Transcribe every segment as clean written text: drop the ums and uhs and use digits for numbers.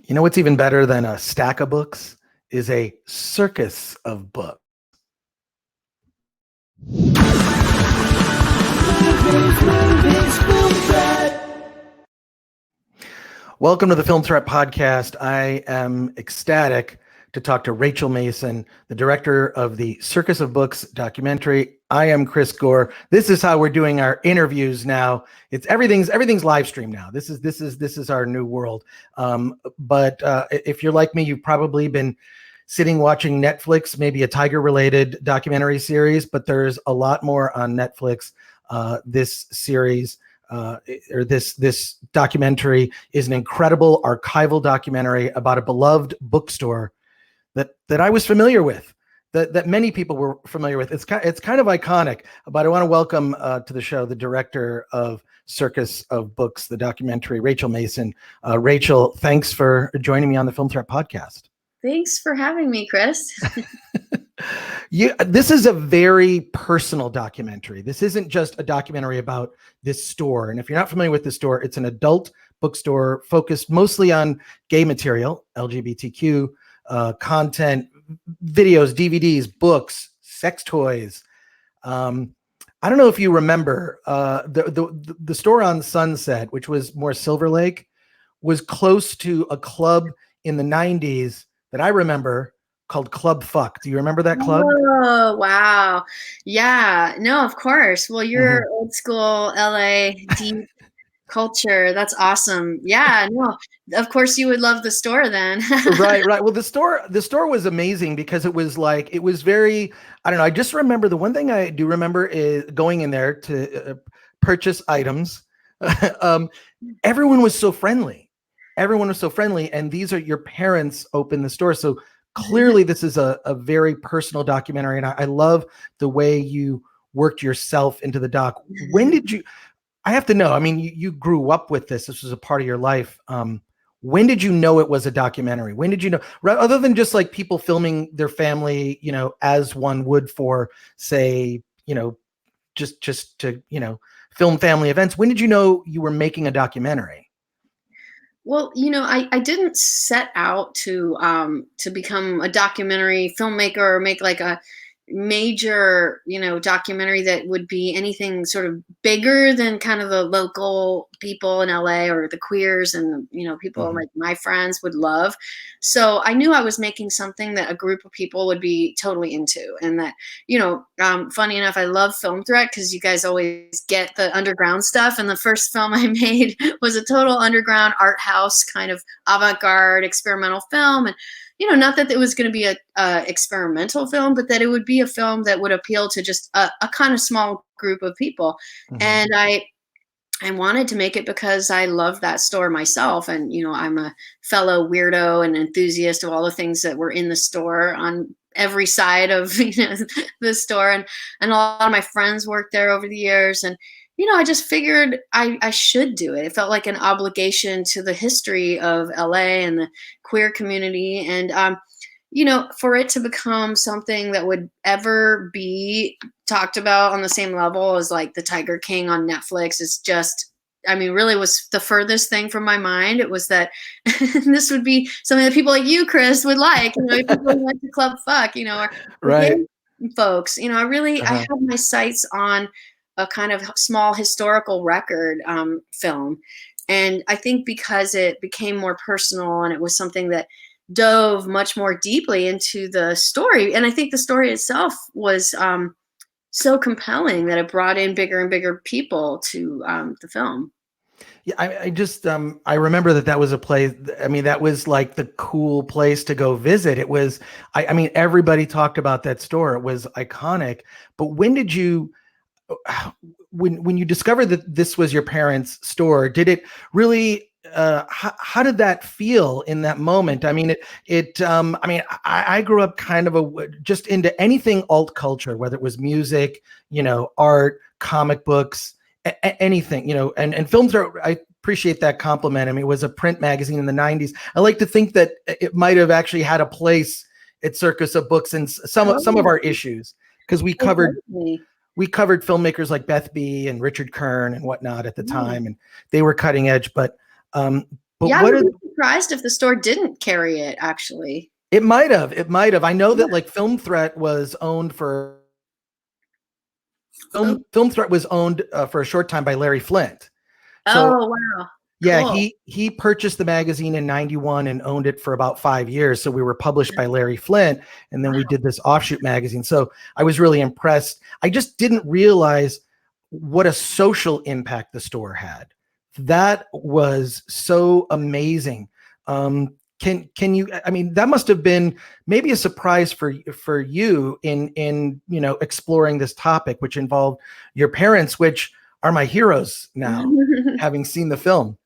You know what's even better than a stack of books is a circus of books. Welcome to the Film Threat Podcast. I am ecstatic to talk to Rachel Mason, the director of the Circus of Books documentary. I am Chris Gore. This is how we're doing our interviews now. Everything's live stream now. This is our new world. But if you're like me, you've probably been sitting watching Netflix, maybe a tiger-related documentary series, but there's a lot more on Netflix. This series or this documentary is an incredible archival documentary about a beloved bookstore that I was familiar with, that many people were familiar with. It's kind of iconic, but I want to welcome to the show the director of Circus of Books, the documentary, Rachel Mason. Rachel, thanks for joining me on the Film Threat Podcast. Thanks for having me, Chris. This is a very personal documentary. This isn't just a documentary about this store. And if you're not familiar with the store, it's an adult bookstore focused mostly on gay material, LGBTQ content, videos, DVDs, books, sex toys. I don't know if you remember the store on Sunset, which was more Silver Lake, was close to a club in the 90s that I remember called Club Fuck. Do you remember that club? Oh, wow. Yeah, no, of course. Well, you're old school LA deep culture. That's awesome. Yeah, no, of course you would love the store then. Right. Well, the store was amazing because it was very, I don't know. I just remember the one thing I do remember is going in there to purchase items. Everyone was so friendly. And these are your parents opened the store. So clearly this is a very personal documentary. And I love the way you worked yourself into the doc. When did you, I have to know, I mean, you grew up with this. This was a part of your life. When did you know it was a documentary? When did you know, other than just like people filming their family, as one would for, say, just to, film family events, when did you know you were making a documentary? Well, I didn't set out to become a documentary filmmaker or make like a major, documentary that would be anything sort of bigger than kind of the local people in LA or the queers and, people like my friends would love. So I knew I was making something that a group of people would be totally into. And that, funny enough, I love Film Threat because you guys always get the underground stuff. And the first film I made was a total underground art house kind of avant-garde experimental film. And not that it was going to be a experimental film, but that it would be a film that would appeal to just a kind of small group of people. And I wanted to make it because I love that store myself. And, I'm a fellow weirdo and enthusiast of all the things that were in the store on every side of the store. And a lot of my friends worked there over the years. And, I just figured I should do it. It felt like an obligation to the history of LA and the queer community. And, for it to become something that would ever be talked about on the same level as like the Tiger King on Netflix is just, really was the furthest thing from my mind. It was that this would be something that people like you, Chris, would like, people who went to Club Fuck, or right. Folks, I had my sights on a kind of small historical record film. And I think because it became more personal and it was something that dove much more deeply into the story. And I think the story itself was so compelling that it brought in bigger and bigger people to the film. Yeah, I just, I remember that was a place, that was like the cool place to go visit. It was, everybody talked about that store. It was iconic. But when did you, when you discovered that this was your parents' store, did it really, how did that feel in that moment? I grew up kind of just into anything alt culture, whether it was music, art, comic books, anything, and films are, I appreciate that compliment. It was a print magazine in the 90s. I like to think that it might have actually had a place at Circus of Books in some of our issues, because we covered filmmakers like Beth B and Richard Kern and whatnot at the time, and they were cutting edge. But But Yeah, I what would did be surprised if the store didn't carry it, actually. it might have, it might have. I know Yeah. that like Oh, Film Threat was owned for a short time by Larry Flint. So oh, wow. yeah, Cool. he purchased the magazine in 91 and owned it for about 5 years. So we were published by Larry Flint, and then we did this offshoot magazine. So I was really impressed. I just didn't realize what a social impact the store had. That was so amazing. Can you, I mean, that must have been maybe a surprise for you in exploring this topic, which involved your parents, which are my heroes now, having seen the film.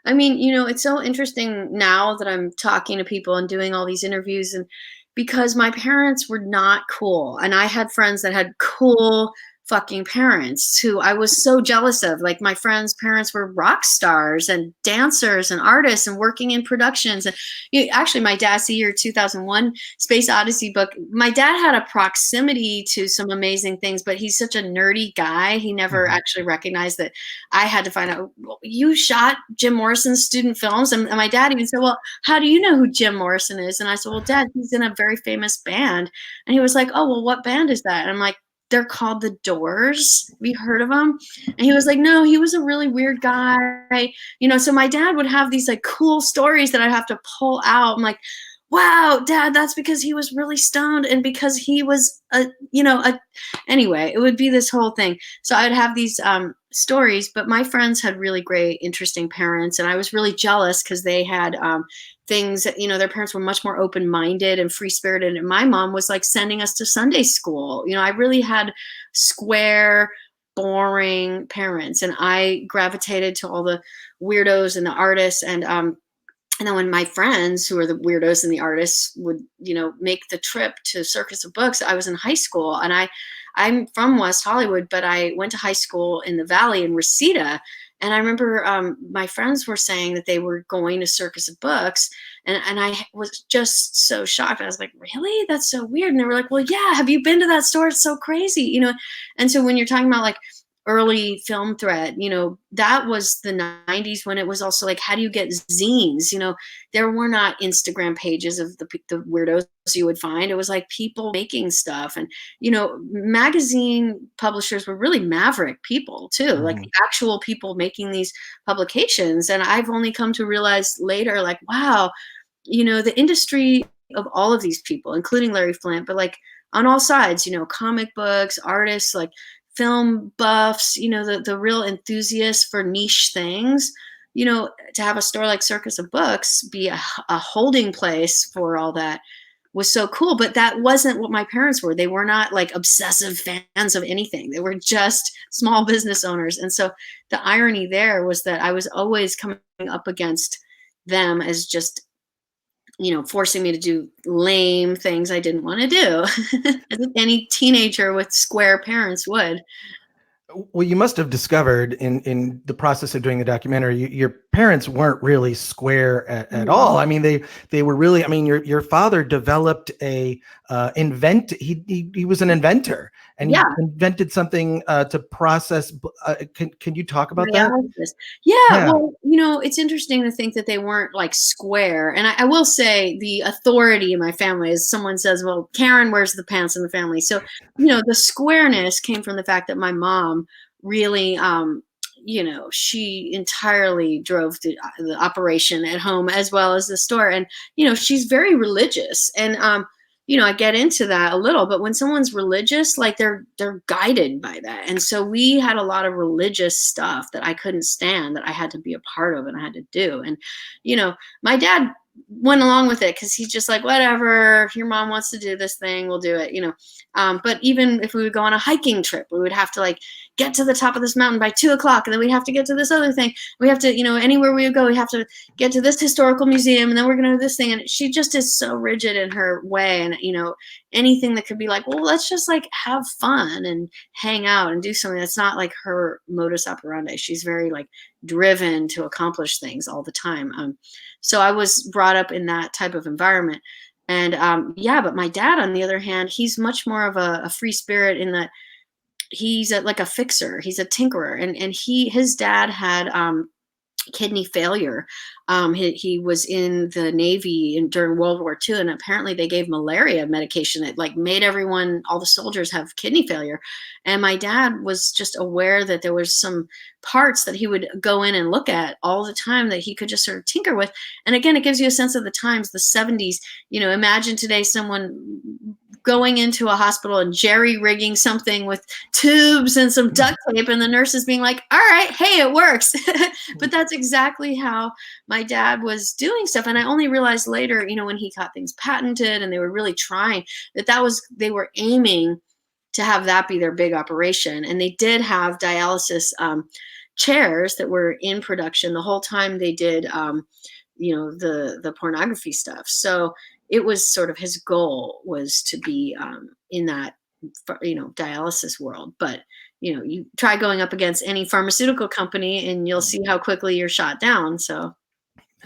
I mean, it's so interesting now that I'm talking to people and doing all these interviews, and because my parents were not cool and I had friends that had cool fucking parents who I was so jealous of. Like my friends' parents were rock stars and dancers and artists and working in productions. And actually, my dad's the year 2001 Space Odyssey book. My dad had a proximity to some amazing things, but he's such a nerdy guy. He never actually recognized that I had to find out, well, you shot Jim Morrison's student films. And my dad even said, well, how do you know who Jim Morrison is? And I said, well, Dad, he's in a very famous band. And he was like, oh, well, what band is that? And I'm like, they're called The Doors. Have you heard of them? And he was like, no, he was a really weird guy. So my dad would have these like cool stories that I'd have to pull out. I'm like, wow, Dad, that's because he was really stoned and because he was anyway, it would be this whole thing. So I'd have these stories, but my friends had really great, interesting parents. And I was really jealous because they had things that, their parents were much more open-minded and free-spirited. And my mom was like sending us to Sunday school. I really had square, boring parents, and I gravitated to all the weirdos and the artists. And then when my friends who are the weirdos and the artists would, make the trip to Circus of Books, I was in high school, and I'm from West Hollywood, but I went to high school in the Valley in Reseda. And I remember my friends were saying that they were going to Circus of Books, and I was just so shocked. I was like, really? That's so weird. And they were like, well, yeah, have you been to that store? It's so crazy, And so when you're talking about like early Film Threat, that was the 90s when it was also like, how do you get zines? There were not Instagram pages of the weirdos you would find. It was like people making stuff. And, magazine publishers were really maverick people too, like the actual people making these publications. And I've only come to realize later, like, wow, the industry of all of these people, including Larry Flint, but like on all sides, comic books, artists, like film buffs, the real enthusiasts for niche things, to have a store like Circus of Books be a holding place for all that was so cool. But that wasn't what my parents were. They were not like obsessive fans of anything. They were just small business owners. And so the irony there was that I was always coming up against them as just forcing me to do lame things I didn't want to do, as any teenager with square parents would. Well, you must have discovered in the process of doing the documentary, your parents weren't really square at all. I mean, they were really. I mean, your father developed he was an inventor, and he invented something to process. Can you talk about that? Yeah, well, it's interesting to think that they weren't like square. And I will say the authority in my family is someone says, well, Karen wears the pants in the family. So, the squareness came from the fact that my mom really, she entirely drove the operation at home as well as the store. And, she's very religious. And, I get into that a little, but when someone's religious, like they're guided by that. And so we had a lot of religious stuff that I couldn't stand, that I had to be a part of and I had to do. And, my dad went along with it because he's just like, whatever, your mom wants to do this thing, we'll do it, but even if we would go on a hiking trip, we would have to like get to the top of this mountain by 2:00, and then we'd have to get to this other thing. We have to, anywhere we would go, we have to get to this historical museum, and then we're going to do this thing. And she just is so rigid in her way. And, anything that could be like, well, let's just like have fun and hang out and do something, that's not like her modus operandi. She's very like driven to accomplish things all the time. So I was brought up in that type of environment. And but my dad, on the other hand, he's much more of a free spirit in that he's like a fixer. He's a tinkerer. And his dad had kidney failure. He was in the Navy during World War II, and apparently they gave malaria medication that like made all the soldiers have kidney failure. And my dad was just aware that there was some parts that he would go in and look at all the time that he could just sort of tinker with. And again, it gives you a sense of the times, the 70s. Imagine today someone going into a hospital and jerry-rigging something with tubes and some duct tape, and the nurses being like, all right, hey, it works. But that's exactly how my dad was doing stuff. And I only realized later, when he got things patented and they were really trying, they were aiming to have that be their big operation. And they did have dialysis chairs that were in production the whole time they did, the pornography stuff. So it was sort of his goal was to be in that, dialysis world. But, you try going up against any pharmaceutical company and you'll see how quickly you're shot down. So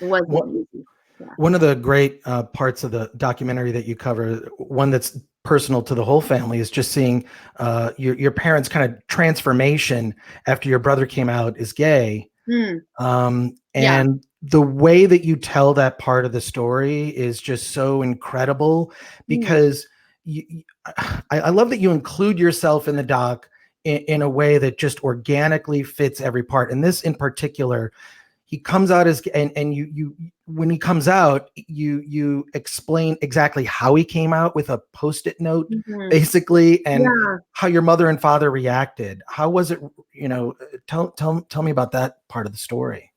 it wasn't easy. Yeah. One of the great parts of the documentary that you cover, one that's personal to the whole family, is just seeing your parents' kind of transformation after your brother came out as gay. And the way that you tell that part of the story is just so incredible, because I love that you include yourself in the doc in a way that just organically fits every part. And this in particular, he comes out as, and you when he comes out, you explain exactly how he came out with a Post-it note, basically, and how your mother and father reacted. How was it? Tell me about that part of the story.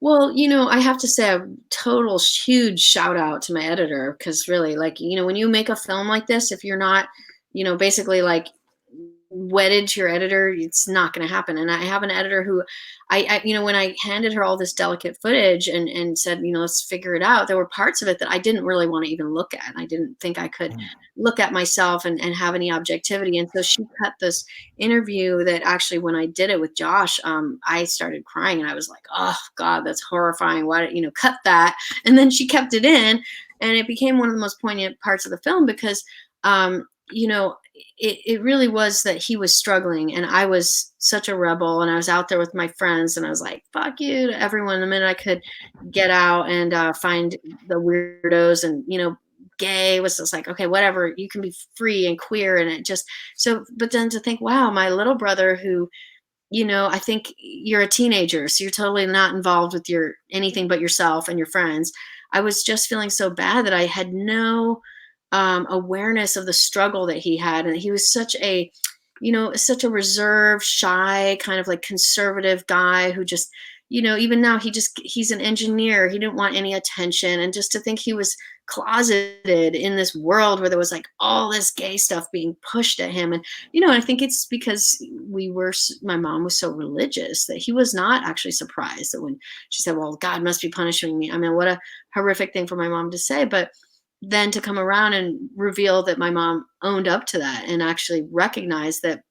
Well, I have to say a total huge shout out to my editor, because really, like, when you make a film like this, if you're not, basically like wedded to your editor, it's not going to happen. And I have an editor who I when I handed her all this delicate footage and said, let's figure it out, there were parts of it that I didn't really want to even look at. I didn't think I could look at myself and have any objectivity. And so she cut this interview that actually, when I did it with Josh, I started crying and I was like, oh God, that's horrifying. Why did cut that? And then she kept it in, and it became one of the most poignant parts of the film, because it really was that he was struggling, and I was such a rebel, and I was out there with my friends, and I was like, fuck you to everyone the minute I could get out and find the weirdos. And gay was just like, okay, whatever, you can be free and queer. And it just, so, but then to think, wow, my little brother who, I think you're a teenager, so you're totally not involved with anything but yourself and your friends. I was just feeling so bad that I had no awareness of the struggle that he had. And he was such a reserved, shy, kind of like conservative guy who just, even now he's an engineer. He didn't want any attention. And just to think he was closeted in this world where there was like all this gay stuff being pushed at him. And, I think it's because my mom was so religious that he was not actually surprised that when she said, well, God must be punishing me. I mean, what a horrific thing for my mom to say, but then to come around and reveal that my mom owned up to that and actually recognize that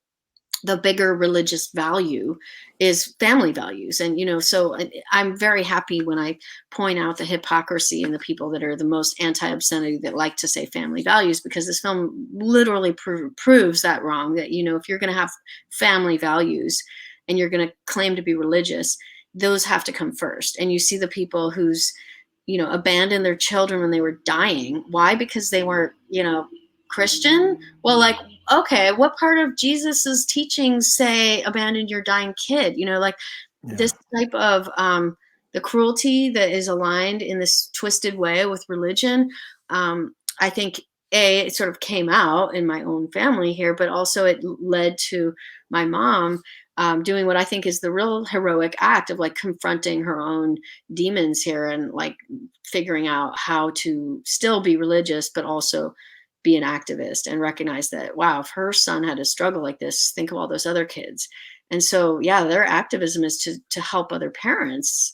the bigger religious value is family values. And, so I'm very happy when I point out the hypocrisy in the people that are the most anti-obscenity that like to say family values, because this film literally proves that wrong, that, if you're going to have family values and you're going to claim to be religious, those have to come first. And you see the people who's, abandoned their children when they were dying. Why? Because they weren't, Christian. Well, like, okay, what part of Jesus's teachings say abandon your dying kid? This type of the cruelty that is aligned in this twisted way with religion. I think it sort of came out in my own family here, but also it led to my mom doing what I think is the real heroic act of like confronting her own demons here and like figuring out how to still be religious, but also be an activist and recognize that, wow, if her son had a struggle like this, think of all those other kids. And so, yeah, their activism is to help other parents,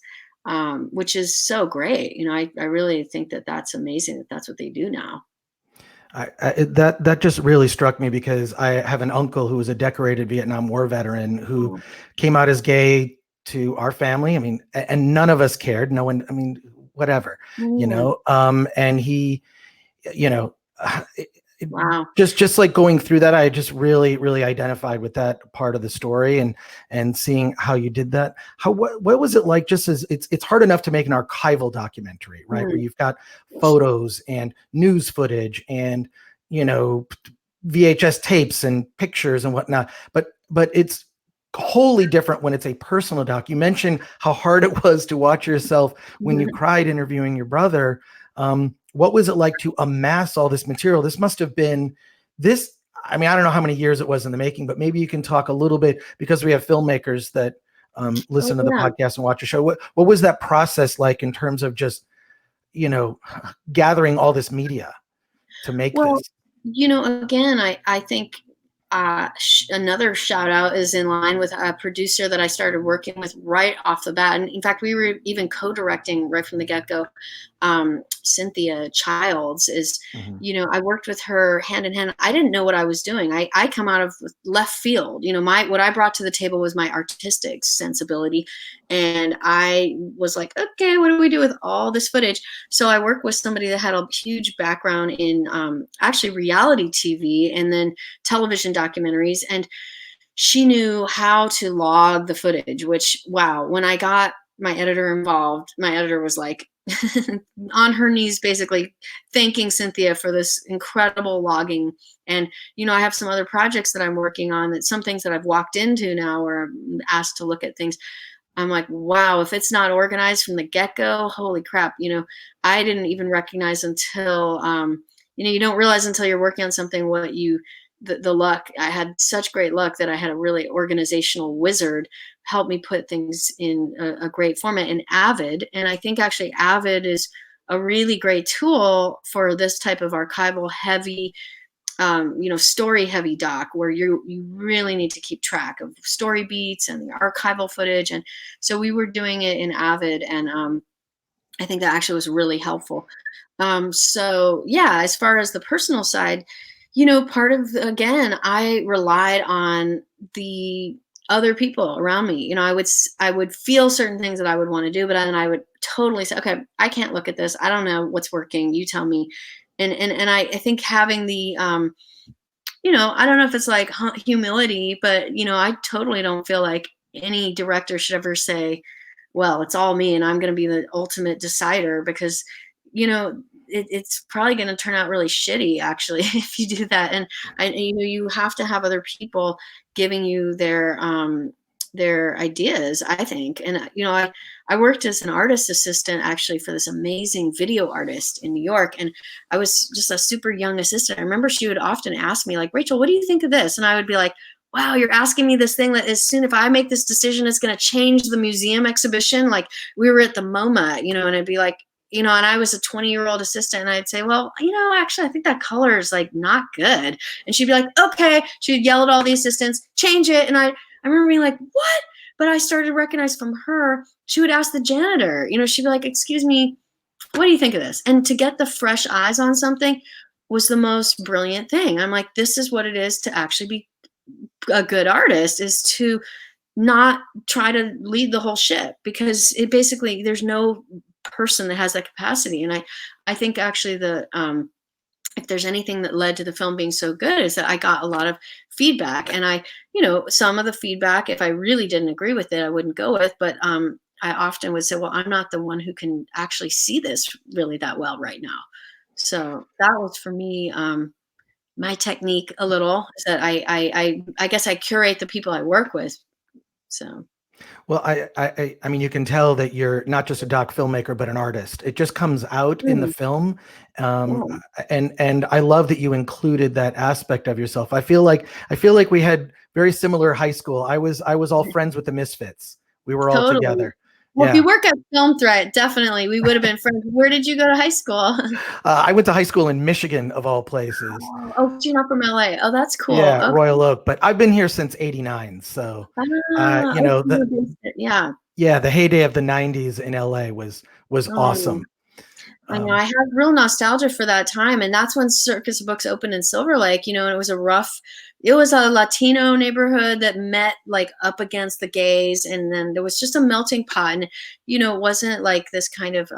which is so great. I really think that that's amazing that that's what they do now. That just really struck me, because I have an uncle who was a decorated Vietnam War veteran who came out as gay to our family. I mean, and none of us cared. No one, I mean, whatever, and he, Wow. Just like going through that, I just really identified with that part of the story, and seeing how you did that. What was it like? Just as it's hard enough to make an archival documentary, right? Where you've got photos and news footage and, you know, VHS tapes and pictures and whatnot, but it's wholly different when it's a personal doc. You mentioned how hard it was to watch yourself when you cried interviewing your brother. What was it like to amass all this material? This must have been this. I mean, I don't know how many years it was in the making, but maybe you can talk a little bit, because we have filmmakers that listen to the podcast and watch a show. What was that process like in terms of just, you know, gathering all this media to make this? You know, again, I think another shout out is in line with a producer that I started working with right off the bat. And in fact, we were even co-directing right from the get-go. Cynthia Childs is, you know, I worked with her hand in hand. I didn't know what I was doing. I come out of left field. You know, what I brought to the table was my artistic sensibility. And I was like, okay, what do we do with all this footage? So I worked with somebody that had a huge background in actually reality TV and then television documentaries. And she knew how to log the footage, which, wow, when I got my editor involved, my editor was like on her knees, basically thanking Cynthia for this incredible logging. And, you know, I have some other projects that I'm working on, that some things that I've walked into now where I'm asked to look at things. I'm like, wow, if it's not organized from the get-go, holy crap. You know, I didn't even recognize until, you know, you don't realize until you're working on something what the luck. I had such great luck that I had a really organizational wizard help me put things in a great format in Avid. And I think actually Avid is a really great tool for this type of archival heavy, you know, story heavy doc, where you really need to keep track of story beats and the archival footage. And so we were doing it in Avid, and I think that actually was really helpful. So yeah, as far as the personal side, you know, part of, again, I relied on the other people around me. You know, I would feel certain things that I would want to do, but then I would totally say, okay, I can't look at this. I don't know what's working. You tell me. And I think having the, you know, I don't know if it's like humility, but, you know, I totally don't feel like any director should ever say, well, it's all me and I'm going to be the ultimate decider, because, you know, it's probably going to turn out really shitty, actually, if you do that. And you know, you have to have other people giving you their ideas, I think. And, you know, I worked as an artist assistant actually for this amazing video artist in New York. And I was just a super young assistant. I remember she would often ask me like, Rachel, what do you think of this? And I would be like, wow, you're asking me this thing that as soon if I make this decision, it's going to change the museum exhibition. Like we were at the MoMA, you know, and it'd be like, you know, and I was a 20-year-old assistant, and I'd say, well, you know, actually, I think that color is like not good. And she'd be like, okay. She'd yell at all the assistants, change it. And I remember being like, what? But I started to recognize from her, she would ask the janitor, you know, she'd be like, excuse me, what do you think of this? And to get the fresh eyes on something was the most brilliant thing. I'm like, this is what it is to actually be a good artist, is to not try to lead the whole ship, because it basically, there's no person that has that capacity. And I think actually if there's anything that led to the film being so good, is that I got a lot of feedback. And you know, some of the feedback, if I really didn't agree with it, I wouldn't go with, but I often would say, well, I'm not the one who can actually see this really that well right now. So that was for me, my technique a little, is that I guess I curate the people I work with. So. Well, I mean, you can tell that you're not just a doc filmmaker, but an artist. It just comes out in the film. And I love that you included that aspect of yourself. I feel like we had very similar high school. I was all friends with the Misfits. We were all together. Well, if you work at Film Threat, definitely we would have been friends. Where did you go to high school? I went to high school in Michigan, of all places. Oh, you're not from LA. Oh, that's cool. Yeah, okay. Royal Oak. But I've been here since '89. So, you know, yeah, the heyday of the '90s in LA was awesome. I know, I have real nostalgia for that time. And that's when Circus of Books opened in Silver Lake, you know, and it was a Latino neighborhood that met like up against the gays. And then there was just a melting pot. And, you know, it wasn't like this kind of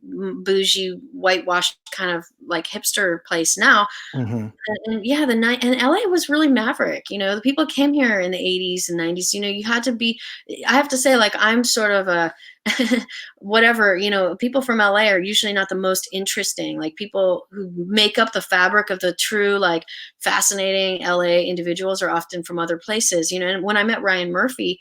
bougie, whitewashed kind of like hipster place now. Hmm. And yeah, the night and LA was really maverick. The people came here in the 80s and 90s. You had to be. I have to say, like, I'm sort of a whatever. People from LA are usually not the most interesting. Like, people who make up the fabric of the true, like, fascinating LA individuals are often from other places. And when I met Ryan Murphy,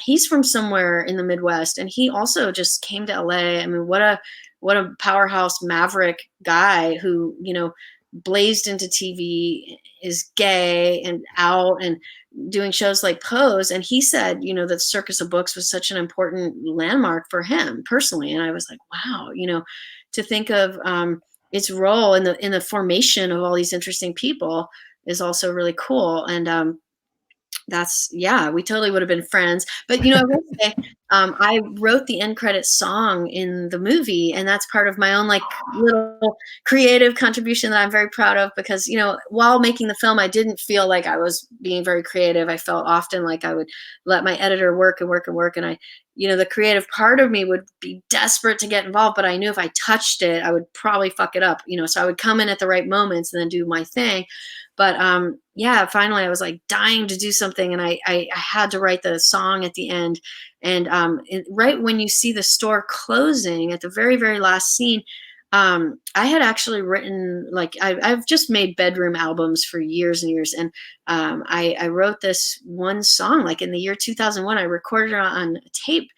he's from somewhere in the Midwest, and he also just came to LA. I mean, what a powerhouse maverick guy who, blazed into TV, is gay and out and doing shows like Pose. And he said, that Circus of Books was such an important landmark for him personally. And I was like, wow, to think of its role in the formation of all these interesting people is also really cool. And we totally would have been friends. But I will say, I wrote the end credit song in the movie, and that's part of my own, like, little creative contribution that I'm very proud of, because while making the film, I didn't feel like I was being very creative. I felt often like I would let my editor work and work and work, and the creative part of me would be desperate to get involved, but I knew if I touched it, I would probably fuck it up. So I would come in at the right moments and then do my thing. But finally I was like dying to do something, and I had to write the song at the end. And right when you see the store closing at the very, very last scene, I had actually written, like, I've just made bedroom albums for years and years. And I wrote this one song, like, in the year 2001. I recorded it on tape,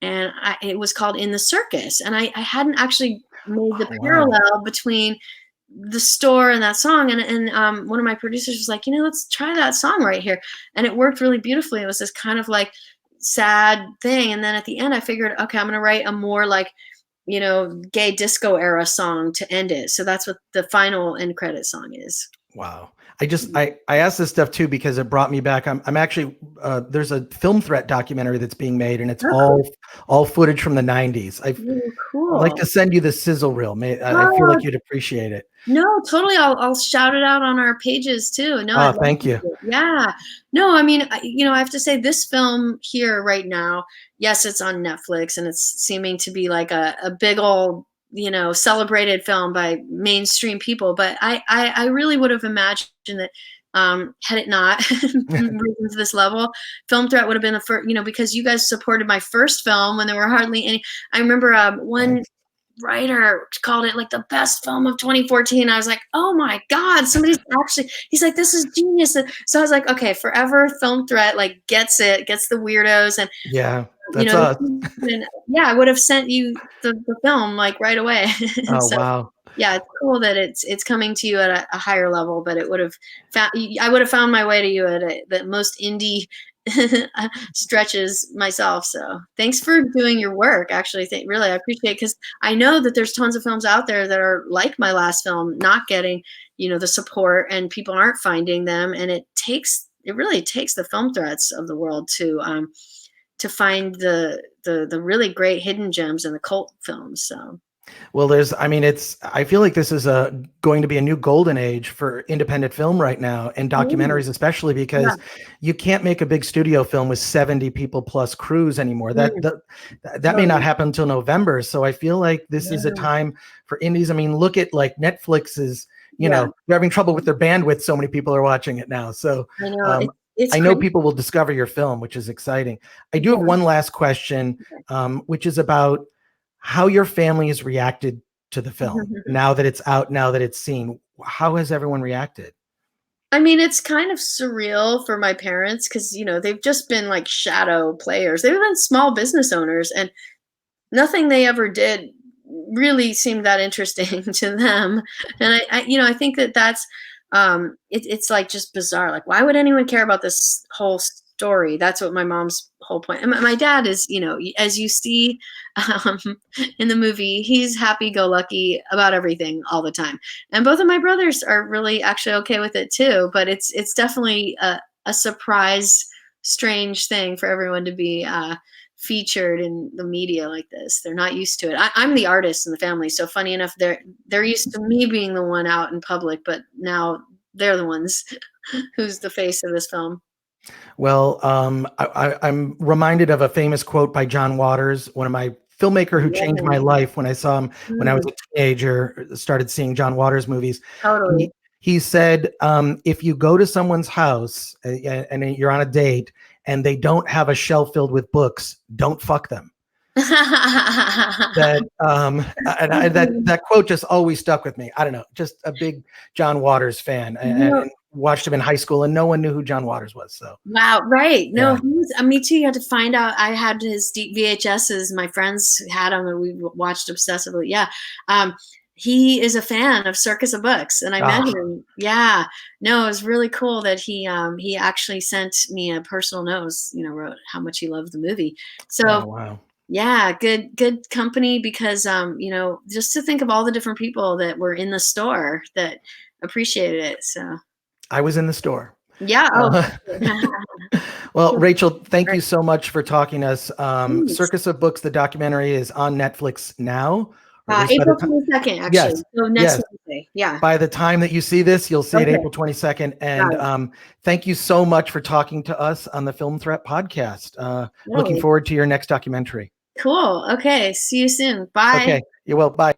and it was called In the Circus. And I hadn't actually made the parallel between the store and that song. And one of my producers was like, let's try that song right here. And it worked really beautifully. It was this kind of like sad thing. And then at the end I figured, okay, I'm going to write a more like, gay disco era song to end it. So that's what the final end credit song is. Wow. I asked this stuff too because it brought me back. I'm actually there's a Film Threat documentary that's being made, and it's all footage from the 90s. Really cool. I'd like to send you the sizzle reel. I feel like you'd appreciate it. No, totally. I'll shout it out on our pages too. No, thank you. Yeah. No, I mean, I have to say, this film here right now, yes, it's on Netflix, and it's seeming to be like a big old, celebrated film by mainstream people. But I really would have imagined that had it not risen to this level, Film Threat would have been the first, because you guys supported my first film when there were hardly any. I remember one writer called it like the best film of 2014. I was like, oh my God, somebody's actually, he's like, this is genius. So I was like, okay, forever Film Threat, like, gets the weirdos. And yeah, that's us. I would have sent you the film like right away. Oh, wow. Yeah, it's cool that it's coming to you at a higher level, but I would have found my way to you at the most indie stretches myself. So thanks for doing your work. Actually, really, I appreciate it, because I know that there's tons of films out there that are like my last film, not getting, the support, and people aren't finding them. And it really takes the Film Threats of the world to find the really great hidden gems in the cult films. So. Well, I feel like this is going to be a new golden age for independent film right now, and documentaries, especially because you can't make a big studio film with 70 people plus crews anymore. That may not happen until November. So I feel like this is a time for indies. I mean, look at like Netflix is, they're having trouble with their bandwidth. So many people are watching it now. So I know people will discover your film, which is exciting. I do have one last question, which is about how your family has reacted to the film now that it's out, now that it's seen. How has everyone reacted? I mean, it's kind of surreal for my parents, because, they've just been like shadow players. They've been small business owners, and nothing they ever did really seemed that interesting to them. And I think that's it's like just bizarre. Like, why would anyone care about this whole story? That's what my mom's whole point. And my dad is, as you see in the movie, he's happy-go-lucky about everything all the time. And both of my brothers are really actually okay with it too. But it's definitely a surprise, strange thing for everyone to be featured in the media like this. They're not used to it. I'm the artist in the family, so funny enough, they're used to me being the one out in public, but now they're the ones who's the face of this film. Well, I'm reminded of a famous quote by John Waters, one of my filmmaker who changed my life when I saw him when I was Mm, a teenager, started seeing John Waters movies. totally. He said, if you go to someone's house and you're on a date and they don't have a shelf filled with books, don't fuck them. That that quote just always stuck with me. I don't know, just a big John Waters fan, and watched him in high school, and no one knew who John Waters was. So wow, right? No, yeah. he was, me too. You had to find out. I had his VHSs. My friends had them, and we watched obsessively. Yeah, he is a fan of Circus of Books, and I met him. Yeah, no, it was really cool that he actually sent me a personal note. Wrote how much he loved the movie. So. Oh, wow. Yeah, good company, because just to think of all the different people that were in the store that appreciated it. So I was in the store. yeah. Well, Rachel, thank you so much for talking to us. Circus of Books, the documentary, is on Netflix now. April 22nd, actually. Yes. So next Wednesday. Yeah. By the time that you see this, you'll see it April 22nd. And thank you so much for talking to us on the Film Threat podcast. Looking forward to your next documentary. Cool. Okay. See you soon. Bye. Okay. You will. Bye.